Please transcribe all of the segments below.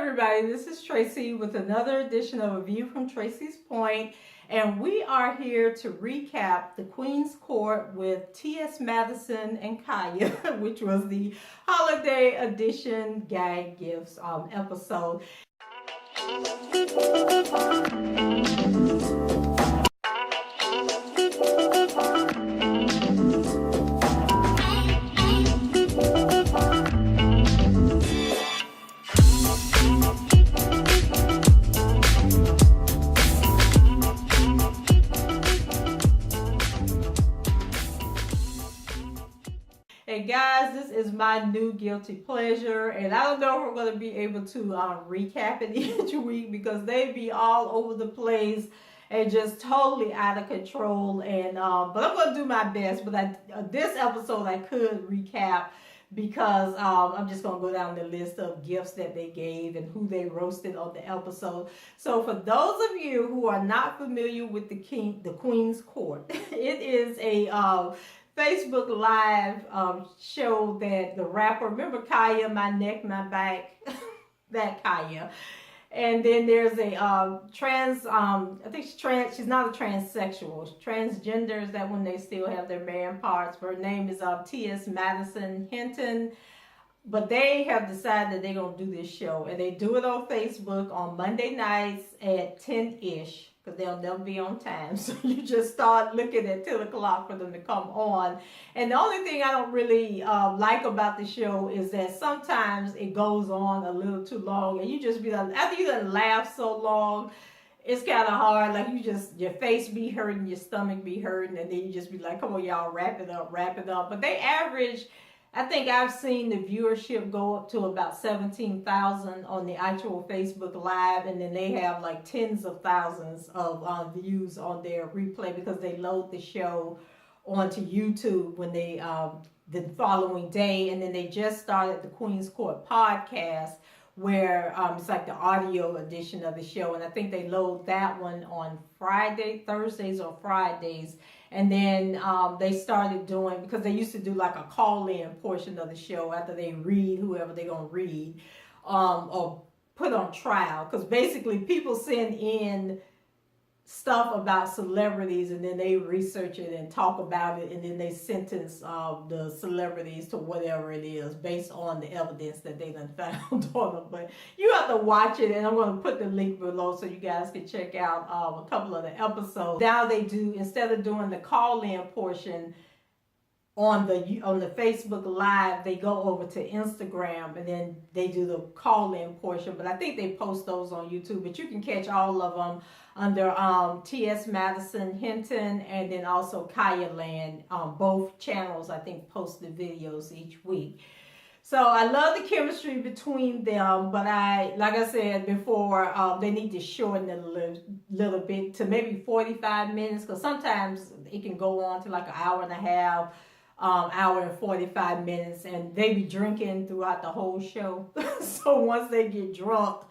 everybody, this is Tracy with another edition of A View from Tracy's Point, and we are here to recap the Queen's Court with T.S. Madison and Kaya, which was the holiday edition gag gifts episode. Hey guys, this is my new guilty pleasure, and I don't know if we're going to be able to recap it each week because they be all over the place and just totally out of control. And but I'm going to do my best. But this episode I could recap because I'm just going to go down the list of gifts that they gave and who they roasted on the episode. So for those of you who are not familiar with the Queen's Court, it is a Facebook Live show that the rapper, remember Kaya, My Neck, My Back, that Kaya. And then there's a I think she's not a transsexual. Transgender, is that when they still have their man parts? Her name is T.S. Madison Hinton. But they have decided that they're going to do this show. And they do it on Facebook on Monday nights at 10-ish. Because they'll never be on time. So you just start looking at 10 o'clock for them to come on. And the only thing I don't really like about the show is that sometimes it goes on a little too long. And you just be like, after you done laugh so long, it's kind of hard. Like your face be hurting, your stomach be hurting. And then you just be like, come on, y'all, wrap it up, wrap it up. But they average, I think I've seen the viewership go up to about 17,000 on the actual Facebook Live, and then they have like tens of thousands of views on their replay because they load the show onto YouTube when they the following day, and then they just started the Queen's Court podcast where it's like the audio edition of the show, and I think they load that one on Thursdays or Fridays. And then they started doing, because they used to do like a call-in portion of the show after they read whoever they're going to read or put on trial. Because basically people send in stuff about celebrities and then they research it and talk about it, and then they sentence the celebrities to whatever it is based on the evidence that they done found on them. But you have to watch it, and I'm going to put the link below so you guys can check out a couple of the episodes. Now they do, instead of doing the call-in portion on the Facebook Live, they go over to Instagram and then they do the call-in portion. But I think they post those on YouTube. But you can catch all of them under T.S. Madison Hinton and then also Kaya Land. Both channels, I think, post the videos each week. So I love the chemistry between them, but like I said before, they need to shorten it a little bit to maybe 45 minutes, because sometimes it can go on to like an hour and a half. Hour and 45 minutes, and they be drinking throughout the whole show. So once they get drunk,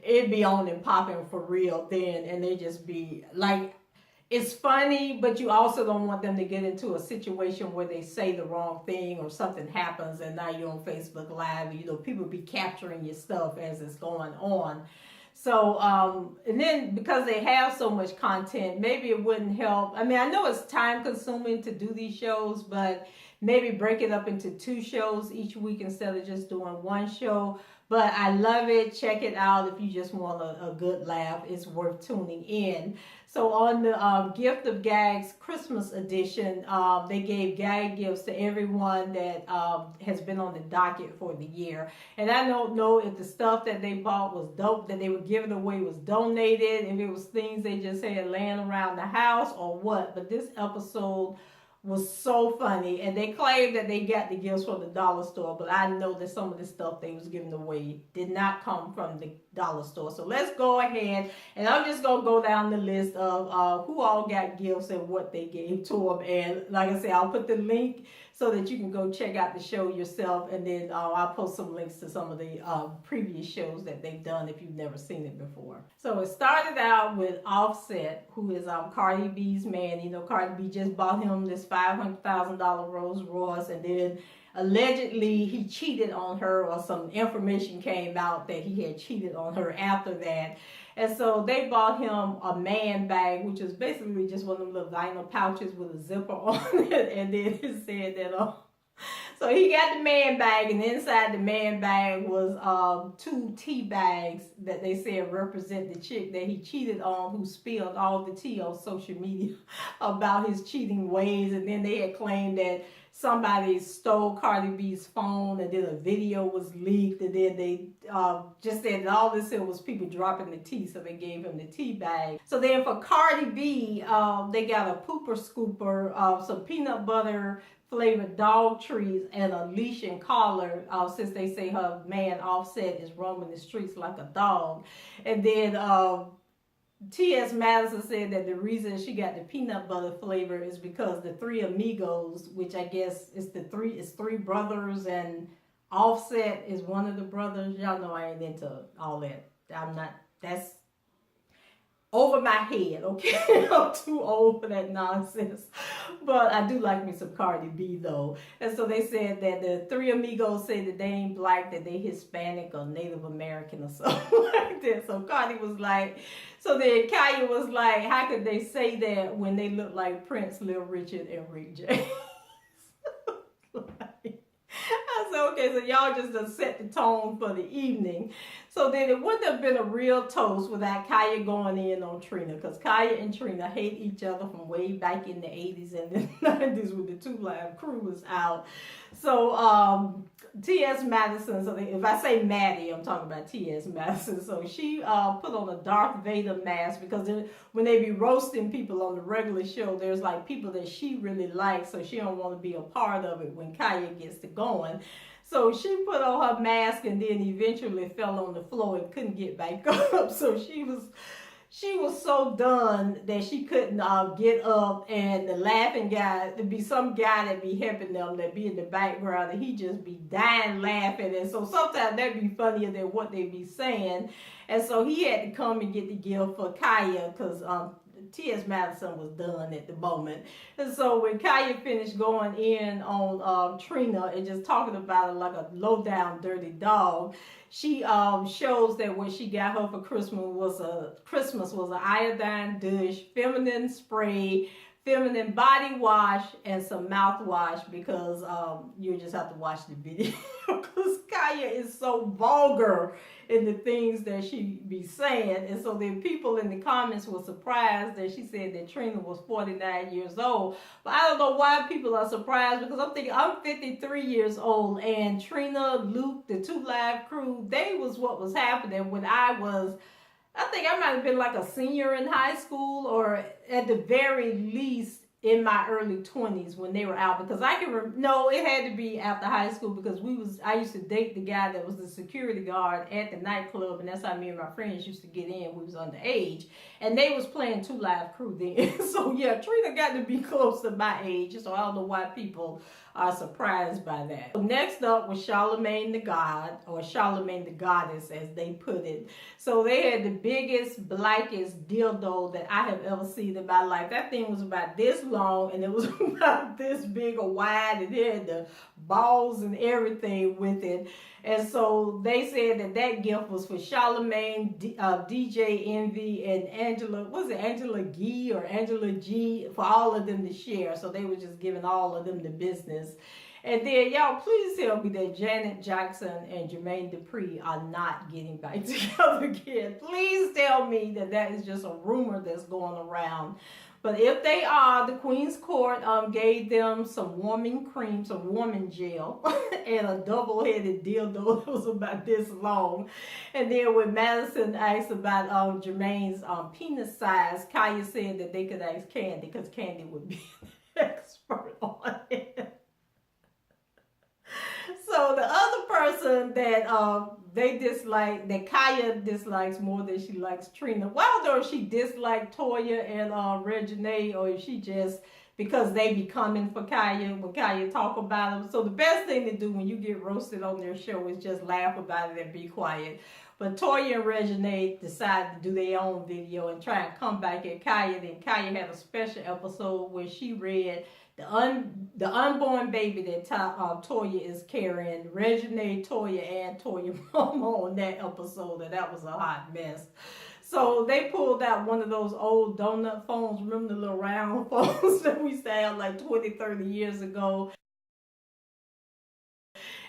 it be on and popping for real then, and they just be like, it's funny, but you also don't want them to get into a situation where they say the wrong thing or something happens and now you're on Facebook Live, and, people be capturing your stuff as it's going on. So, and then because they have so much content, maybe it wouldn't help. I mean, I know it's time consuming to do these shows, but maybe break it up into 2 shows each week instead of just doing 1 show. But I love it. Check it out if you just want a good laugh. It's worth tuning in. So on the Gift of Gags Christmas edition, they gave gag gifts to everyone that has been on the docket for the year. And I don't know if the stuff that they bought was dope, that they were giving away was donated, if it was things they just had laying around the house or what. But this episode was so funny, and they claimed that they got the gifts from the dollar store, but I know that some of the stuff they was giving away did not come from the dollar store. So let's go ahead, and I'm just gonna go down the list of who all got gifts and what they gave to them. And like I said, I'll put the link so that you can go check out the show yourself, and then I'll post some links to some of the previous shows that they've done if you've never seen it before. So it started out with Offset, who is Cardi B's man. Cardi B just bought him this $500,000 Rolls Royce, and then allegedly he cheated on her, or some information came out that he had cheated on her after that. And so they bought him a man bag, which is basically just one of them little vinyl pouches with a zipper on it. And then it said that, so he got the man bag, and inside the man bag was 2 tea bags that they said represent the chick that he cheated on, who spilled all the tea on social media about his cheating ways. And then they had claimed that somebody stole Cardi B's phone, and then a video was leaked, and then they just said that all this here was people dropping the tea, so they gave him the tea bag. So then for Cardi B, they got a pooper scooper, some peanut butter flavored dog treats, and a leash and collar, since they say her man Offset is roaming the streets like a dog. And then T.S. Madison said that the reason she got the peanut butter flavor is because the 3 amigos, which I guess is 3 brothers, and Offset is one of the brothers. Y'all know I ain't into all that. I'm not, that's over my head, okay? I'm too old for that nonsense. But I do like me some Cardi B though. And so they said that the 3 amigos say that they ain't black, that they Hispanic or Native American or something like that. So Cardi was like, so then Kaya was like, how could they say that when they look like Prince, Lil Richard, and Rick James? I said, okay, so y'all just done set the tone for the evening. So then it wouldn't have been a real toast without Kaya going in on Trina, because Kaya and Trina hate each other from way back in the 80s and the 90s when the 2 Live Crew was out. So T.S. Madison, so if I say Maddie, I'm talking about T.S. Madison. So she put on a Darth Vader mask, because when they be roasting people on the regular show, there's like people that she really likes, so she don't want to be a part of it when Kaya gets to going. So she put on her mask and then eventually fell on the floor and couldn't get back up. So she was so done that she couldn't get up, and the laughing guy, there'd be some guy that be helping them that be in the background, and he just be dying laughing. And so sometimes that'd be funnier than what they be saying. And so he had to come and get the gift for Kaya, because T.S. Madison was done at the moment. And so when Kaya finished going in on Trina and just talking about her like a low-down dirty dog, she shows that what she got her for Christmas was an iodine dish, feminine spray, feminine body wash, and some mouthwash, because you just have to watch the video because Kaya is so vulgar in the things that she be saying. And so then people in the comments were surprised that she said that Trina was 49 years old. But I don't know why people are surprised, because I'm thinking I'm 53 years old, and Trina, Luke, the 2 Live Crew, they was what was happening when I think I might have been like a senior in high school, or at the very least in my early 20s when they were out, because I can no, it had to be after high school, because I used to date the guy that was the security guard at the nightclub, and that's how me and my friends used to get in. We was underage, and they was playing 2 Live Crew then. So yeah, Trina got to be close to my age, so I don't know why people are surprised by that. So next up was Charlemagne the God, or Charlemagne the Goddess as they put it. So they had the biggest, blackest dildo that I have ever seen in my life. That thing was about this long, and it was about this big or wide, and it had the balls and everything with it. And so they said that gift was for Charlemagne, DJ Envy, and Angela Gee or Angela G, for all of them to share. So they were just giving all of them the business. And then y'all, please tell me that Janet Jackson and Jermaine Dupri are not getting back together again. Please tell me that is just a rumor that's going around. But if they are, the Queen's Court gave them some warming cream, some warming gel, and a double-headed dildo that was about this long. And then when Madison asked about Jermaine's penis size, Kaya said that they could ask Candy, because Candy would be an expert on it. So the other person that they dislike, that Kaya dislikes more than she likes Trina. Well, I don't know if she disliked Toya and Regine, or if she just, because they be coming for Kaya when Kaya talk about them. So the best thing to do when you get roasted on their show is just laugh about it and be quiet. But Toya and Regine decided to do their own video and try and come back at Kaya. Then Kaya had a special episode where she read the unborn baby that Toya is carrying, Reginae, Toya, and Toya mama on that episode, and that was a hot mess. So they pulled out one of those old donut phones. Remember the little round phones that we used to have like 20, 30 years ago?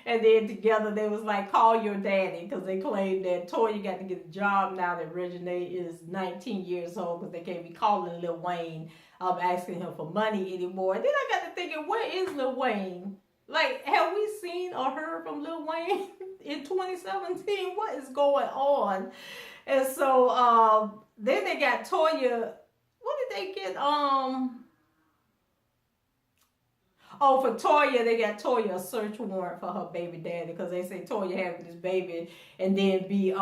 And then together they was like, call your daddy, because they claimed that Toya got to get a job now that Reginae is 19 years old, because they can't be calling Lil Wayne asking him for money anymore. And then I got to thinking, where is Lil Wayne? Like, have we seen or heard from Lil Wayne in 2017? What is going on? And so then they got Toya. What did they get? Oh, for Toya, they got Toya a search warrant for her baby daddy, because they say Toya having this baby and then be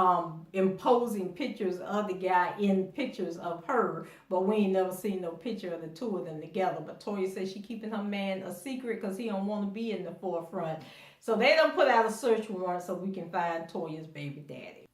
imposing pictures of the guy in pictures of her, but we ain't never seen no picture of the two of them together. But Toya says she keeping her man a secret because he don't want to be in the forefront. So they don't put out a search warrant so we can find Toya's baby daddy.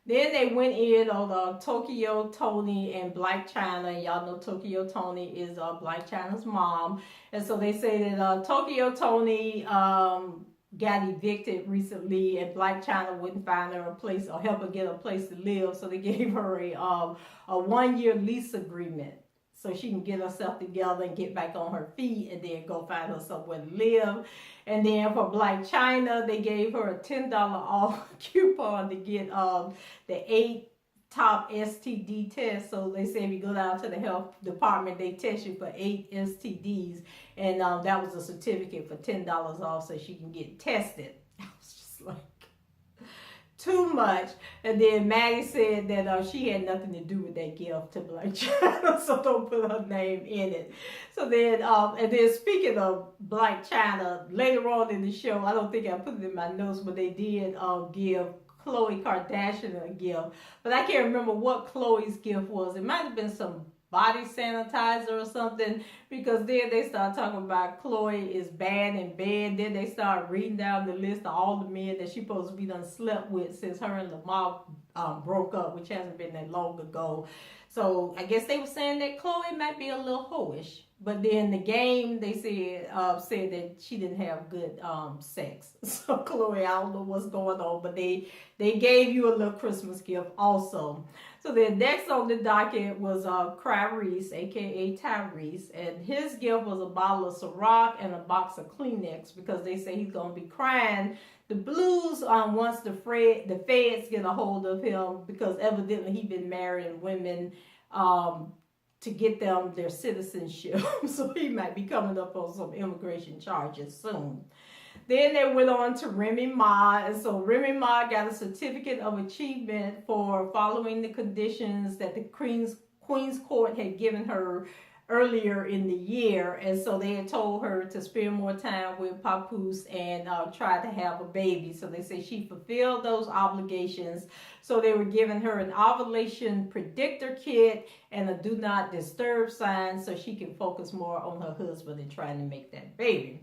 Then they went in on Tokyo Tony and Black China. Y'all know Tokyo Tony is Black China's mom. And so they say that Tokyo Tony got evicted recently, and Black China wouldn't find her a place or help her get a place to live. So they gave her a 1-year lease agreement, so she can get herself together and get back on her feet and then go find her somewhere to live. And then for Black China, they gave her a $10 off coupon to get the 8 top STD tests. So they say if you go down to the health department, they test you for 8 STDs. And that was a certificate for $10 off so she can get tested. I was just like, too much. And then Maddie said that she had nothing to do with that gift to Black China, so don't put her name in it. So then, and then speaking of Black China, later on in the show, I don't think I put it in my notes, but they did give Khloe Kardashian a gift. But I can't remember what Khloe's gift was. It might have been some body sanitizer or something, because then they start talking about Khloe is bad in bed. Then they start reading down the list of all the men that she's supposed to be done slept with since her and Lamar broke up, which hasn't been that long ago. So I guess they were saying that Khloe might be a little hoish. But then the game, they said that she didn't have good sex. So Khloe, I don't know what's going on, but they gave you a little Christmas gift also. So then next on the docket was Clarice, aka Tyrese, and his gift was a bottle of Ciroc and a box of Kleenex, because they say he's gonna be crying the blues once the feds get a hold of him, because evidently he's been marrying women to get them their citizenship. So he might be coming up on some immigration charges soon. Then they went on to Remy Ma, and so Remy Ma got a certificate of achievement for following the conditions that the Queen's Court had given her earlier in the year. And so they had told her to spend more time with Papoose and try to have a baby. So they say she fulfilled those obligations. So they were giving her an ovulation predictor kit and a do not disturb sign so she can focus more on her husband and trying to make that baby.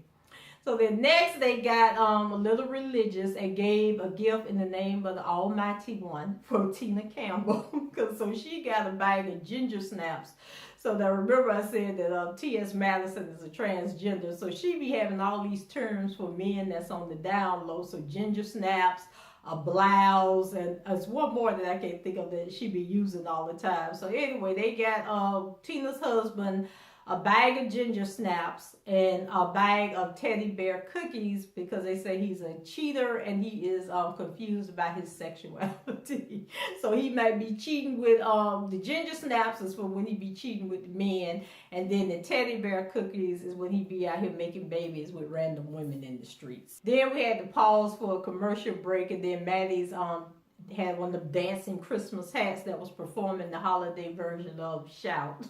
So then next they got a little religious and gave a gift in the name of the Almighty One for Tina Campbell. So she got a bag of ginger snaps. So now remember I said that T.S. Madison is a transgender. So she be having all these terms for men that's on the down low. So ginger snaps, a blouse, and there's one more that I can't think of that she be using all the time. So anyway, they got Tina's husband a bag of ginger snaps and a bag of teddy bear cookies, because they say he's a cheater and he is confused about his sexuality. So he might be cheating with the ginger snaps is for when he be cheating with men, and then the teddy bear cookies is when he be out here making babies with random women in the streets. Then we had to pause for a commercial break, and then Maddie's had one of the dancing Christmas hats that was performing the holiday version of Shout,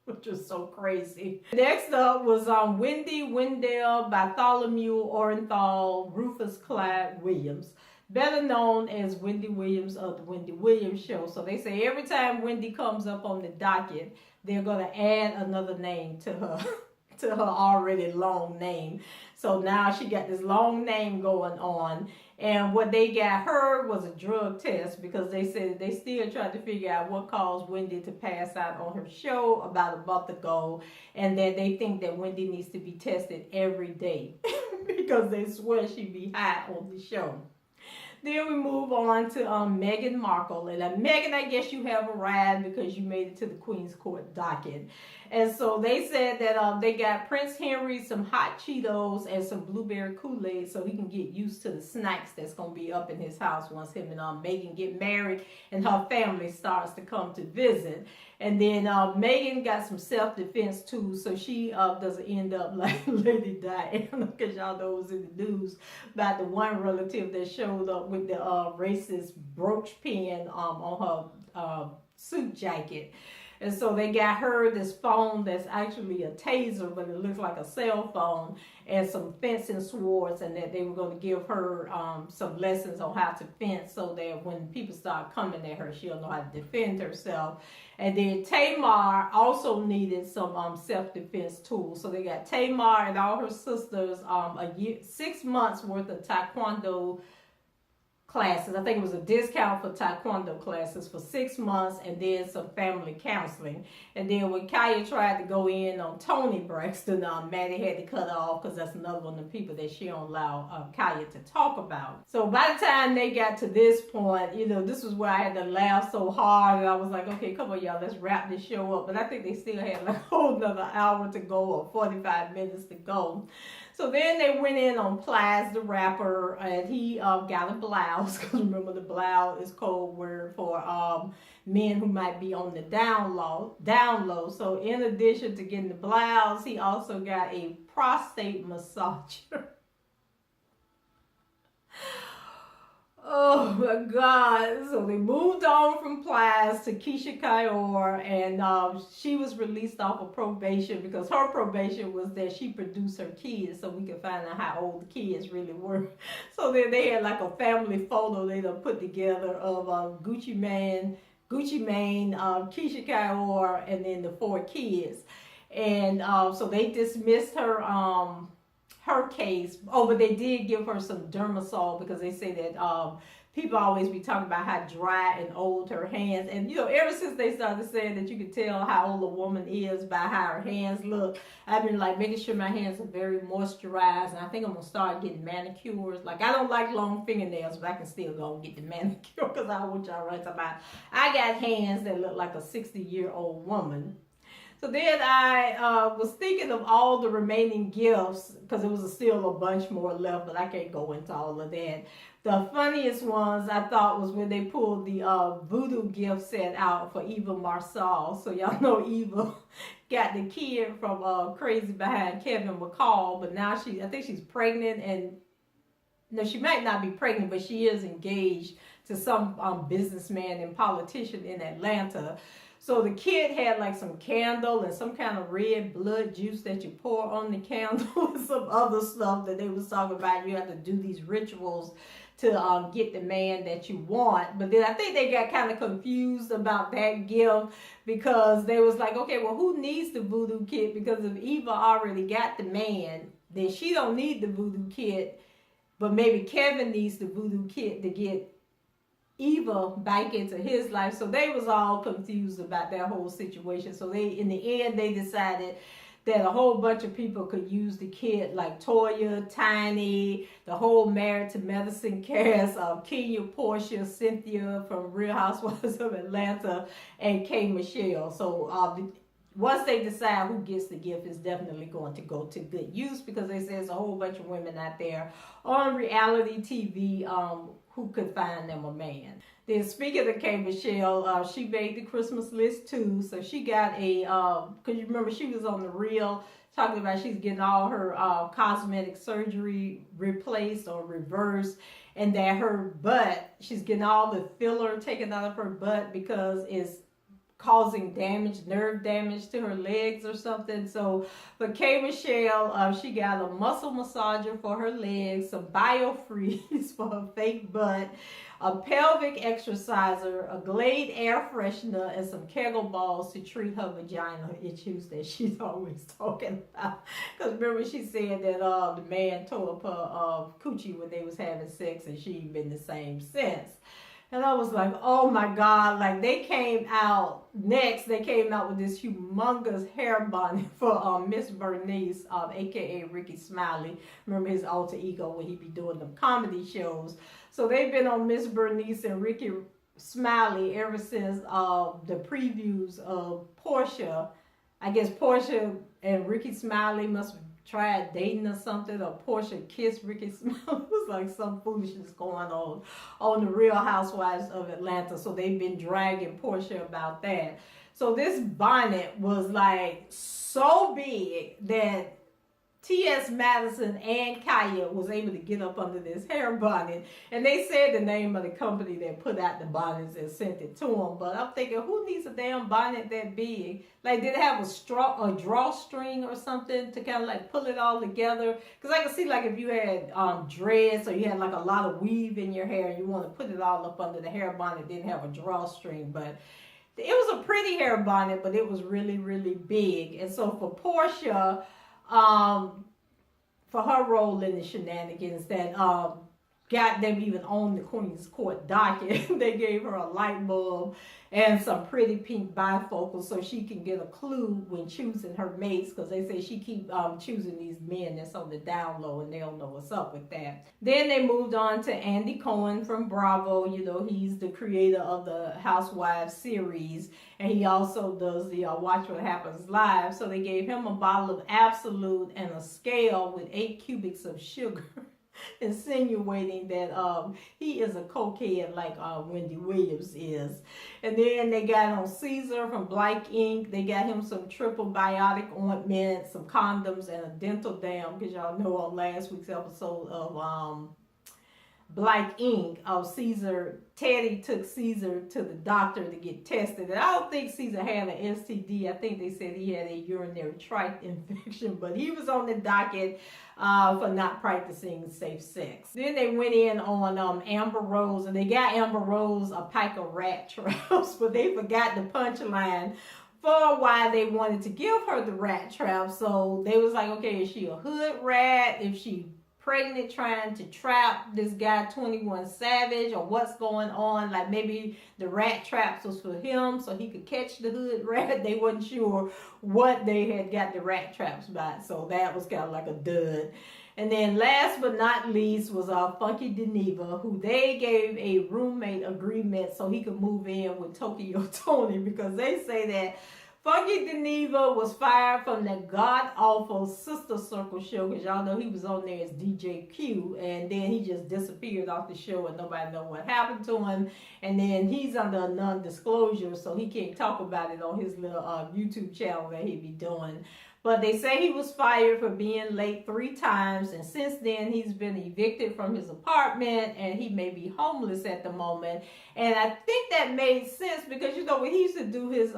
which was so crazy. Next up was Wendy Wendell Bartholomew Orenthal Rufus Clyde Williams, better known as Wendy Williams of the Wendy Williams Show. So they say every time Wendy comes up on the docket, they're going to add another name to her to her already long name. So now she got this long name going on. And what they got her was a drug test because they said they still tried to figure out what caused Wendy to pass out on her show about a month ago, and that they think that Wendy needs to be tested every day because they swear she be high on the show. Then we move on to Meghan Markle. And Meghan, I guess you have arrived because you made it to the Queen's Court docket. And so they said that they got Prince Henry some hot Cheetos and some blueberry Kool-Aid so he can get used to the snacks that's going to be up in his house once him and Meghan get married and her family starts to come to visit. And then Meghan got some self-defense tools so she doesn't end up like Lady Diana, because y'all know it was in the news about the one relative that showed up with the racist brooch pin on her suit jacket. And so they got her this phone that's actually a taser, but it looks like a cell phone, and some fencing swords, and that they were going to give her some lessons on how to fence so that when people start coming at her, she'll know how to defend herself. And then Tamar also needed some self-defense tools. So they got Tamar and all her sisters 6 months worth of Taekwondo classes. I think it was a discount for Taekwondo classes for 6 months, and then some family counseling. And then when Kaya tried to go in on Toni Braxton, Maddie had to cut her off because that's another one of the people that she don't allow Kaya to talk about. So by the time they got to this point, you know, this was where I had to laugh so hard, and I was like, okay, come on, y'all, let's wrap this show up. But I think they still had like a whole another hour to go, or 45 minutes to go. So then they went in on Plies the rapper, and he got a blouse, because remember the blouse is code word for men who might be on the down low. So in addition to getting the blouse, he also got a prostate massager. Oh my God. So they moved on from Plies to Keisha Kayor, and she was released off of probation because her probation was that she produced her kids so we could find out how old the kids really were. So then they had like a family photo they done put together of Gucci Mane, Keisha Kayor, and then the 4 kids. And so they dismissed her case. Oh, but they did give her some Dermasol because they say that people always be talking about how dry and old her hands. And, you know, ever since they started saying that you could tell how old a woman is by how her hands look, I've been like making sure my hands are very moisturized. And I think I'm going to start getting manicures. Like, I don't like long fingernails, but I can still go and get the manicure because I want y'all right about. I got hands that look like a 60-year-old woman. So then I was thinking of all the remaining gifts, because it was still a bunch more left, but I can't go into all of that. The funniest ones I thought was when they pulled the voodoo gift set out for Eva Marsal. So y'all know Eva got the kid from Crazy Behind Kevin McCall, but now I think she's pregnant, and no, she might not be pregnant, but she is engaged to some businessman and politician in Atlanta. So the kid had like some candle and some kind of red blood juice that you pour on the candle and some other stuff that they was talking about. You have to do these rituals to get the man that you want. But then I think they got kind of confused about that gift because they was like, okay, well, who needs the voodoo kit? Because if Eva already got the man, then she don't need the voodoo kit. But maybe Kevin needs the voodoo kit to get Eva back into his life. So they was all confused about that whole situation. So they, in the end, they decided that a whole bunch of people could use the kit, like Toya, Tiny, the whole Married to Medicine cast, Kenya, Portia, Cynthia from Real Housewives of Atlanta, and K. Michelle. So once they decide who gets the gift, is definitely going to go to good use, because they say there's a whole bunch of women out there on reality TV who could find them a man. Then speaking of K. Michelle, she made the Christmas list too. So she got a, because you remember she was on The Real talking about she's getting all her cosmetic surgery replaced or reversed, and that her butt, she's getting all the filler taken out of her butt because it's causing damage, nerve damage to her legs or something. So for K. Michelle, she got a muscle massager for her legs, some biofreeze for her fake butt, a pelvic exerciser, a Glade air freshener, and some Kegel balls to treat her vagina issues that she's always talking about. Because remember she said that the man tore up her coochie when they was having sex, and she ain't been the same since. And I was like, oh my God, like they came out with this humongous hair bonnet for Miss Bernice, aka Ricky Smiley. Remember his alter ego when he be doing them comedy shows. So they've been on Miss Bernice and Ricky Smiley ever since the previews of Portia. I guess Portia and Ricky Smiley must have tried dating or something, or Portia kissed Ricky Smiley. It was like some foolishness going on the Real Housewives of Atlanta. So they've been dragging Portia about that. So this bonnet was like so big that T.S. Madison and Kaya was able to get up under this hair bonnet. And they said the name of the company that put out the bonnets and sent it to them. But I'm thinking, who needs a damn bonnet that big? Like, did it have a drawstring or something to kind of like pull it all together? Because I can see like if you had dreads or you had like a lot of weave in your hair and you want to put it all up under the hair bonnet, it didn't have a drawstring. But it was a pretty hair bonnet, but it was really, really big. And so for Portia, for her role in the shenanigans that got them even on the Queen's Court docket, they gave her a light bulb and some pretty pink bifocals so she can get a clue when choosing her mates, because they say she keep choosing these men that's on the down low and they don't know what's up with that. Then they moved on to Andy Cohen from Bravo. You know, he's the creator of the Housewives series, and he also does the Watch What Happens Live. So they gave him a bottle of Absolute and a scale with 8 cubics of sugar, insinuating that he is a cokehead like Wendy Williams is. And then they got on Caesar from Black Ink. They got him some triple biotic ointment, some condoms, and a dental dam, because y'all know on last week's episode of Black Ink, Caesar, Teddy took Caesar to the doctor to get tested. And I don't think Caesar had an STD. I think they said he had a urinary tract infection, but he was on the docket for not practicing safe sex. Then they went in on Amber Rose, and they got Amber Rose a pack of rat traps, but they forgot the punchline for why they wanted to give her the rat trap. So they was like, okay, is she a hood rat? If she pregnant trying to trap this guy 21 Savage, or what's going on? Like maybe the rat traps was for him so he could catch the hood rat. They wasn't sure what they had got the rat traps by, so that was kind of like a dud. And then last but not least was Funky Deneva, who they gave a roommate agreement so he could move in with Tokyo Tony, because they say that Funky Deneva was fired from that god-awful Sister Circle show, because y'all know he was on there as DJ Q, and then he just disappeared off the show and nobody know what happened to him. And then he's under a non-disclosure, so he can't talk about it on his little YouTube channel that he be doing. But they say he was fired for being late 3 times, and since then he's been evicted from his apartment, and he may be homeless at the moment. And I think that made sense, because you know when he used to do his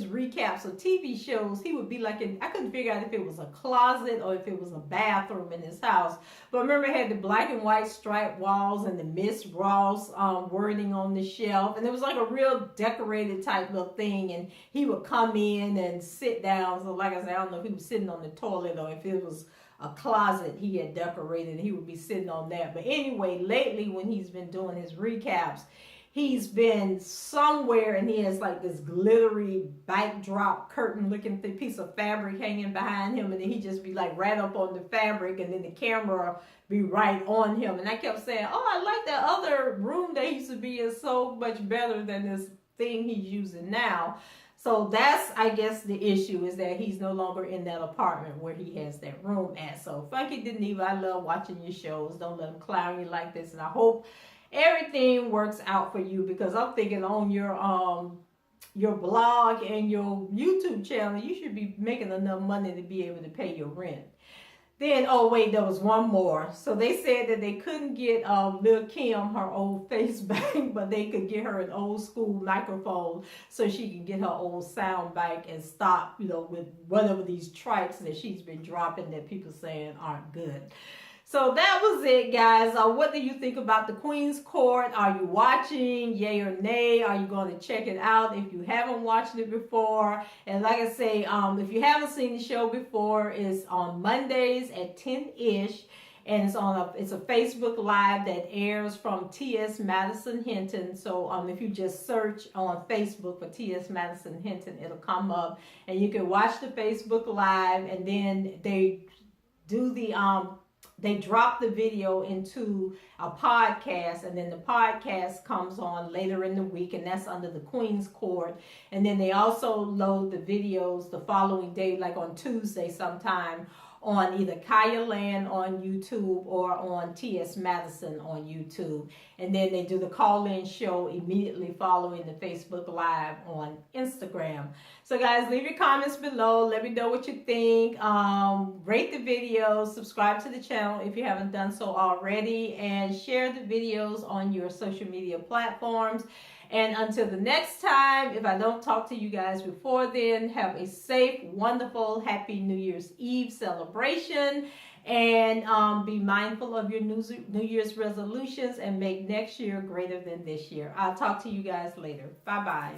recaps of TV shows, he would be like in, I couldn't figure out if it was a closet or if it was a bathroom in his house. But remember, it had the black and white striped walls and the Miss Ross wording on the shelf, and it was like a real decorated type of thing. And he would come in and sit down. So like I said, I don't know if he was sitting on the toilet or if it was a closet he had decorated, he would be sitting on that. But anyway, lately when he's been doing his recaps, he's been somewhere and he has like this glittery backdrop curtain looking piece of fabric hanging behind him, and then he just be like right up on the fabric, and then the camera be right on him. And I kept saying, oh, I like that other room that he used to be in so much better than this thing he's using now. So that's, I guess, the issue, is that he's no longer in that apartment where he has that room at. So Funky Deneva, I love watching your shows. Don't let them clown you like this. And I hope everything works out for you, because I'm thinking on your blog and your YouTube channel, you should be making enough money to be able to pay your rent. Then, oh wait, there was one more. So they said that they couldn't get Lil Kim her old face back, but they could get her an old school microphone so she can get her old sound back and stop, with whatever these trikes that she's been dropping that people saying aren't good. So that was it, guys. What do you think about the Queen's Court? Are you watching? Yay or nay? Are you going to check it out if you haven't watched it before? And like I say, if you haven't seen the show before, it's on Mondays at 10-ish. And it's a Facebook Live that airs from T.S. Madison Hinton. So if you just search on Facebook for T.S. Madison Hinton, it'll come up. And you can watch the Facebook Live, and then they do they drop the video into a podcast, and then the podcast comes on later in the week, and that's under the Queen's Court. And then they also load the videos the following day, like on Tuesday sometime, on either Kaya Land on YouTube or on T.S. Madison on YouTube. And then they do the call-in show immediately following the Facebook Live on Instagram. So guys, leave your comments below. Let me know what you think. Rate the video, subscribe to the channel if you haven't done so already, and share the videos on your social media platforms. And until the next time, if I don't talk to you guys before then, have a safe, wonderful, happy New Year's Eve celebration. And be mindful of your New Year's resolutions and make next year greater than this year. I'll talk to you guys later. Bye-bye.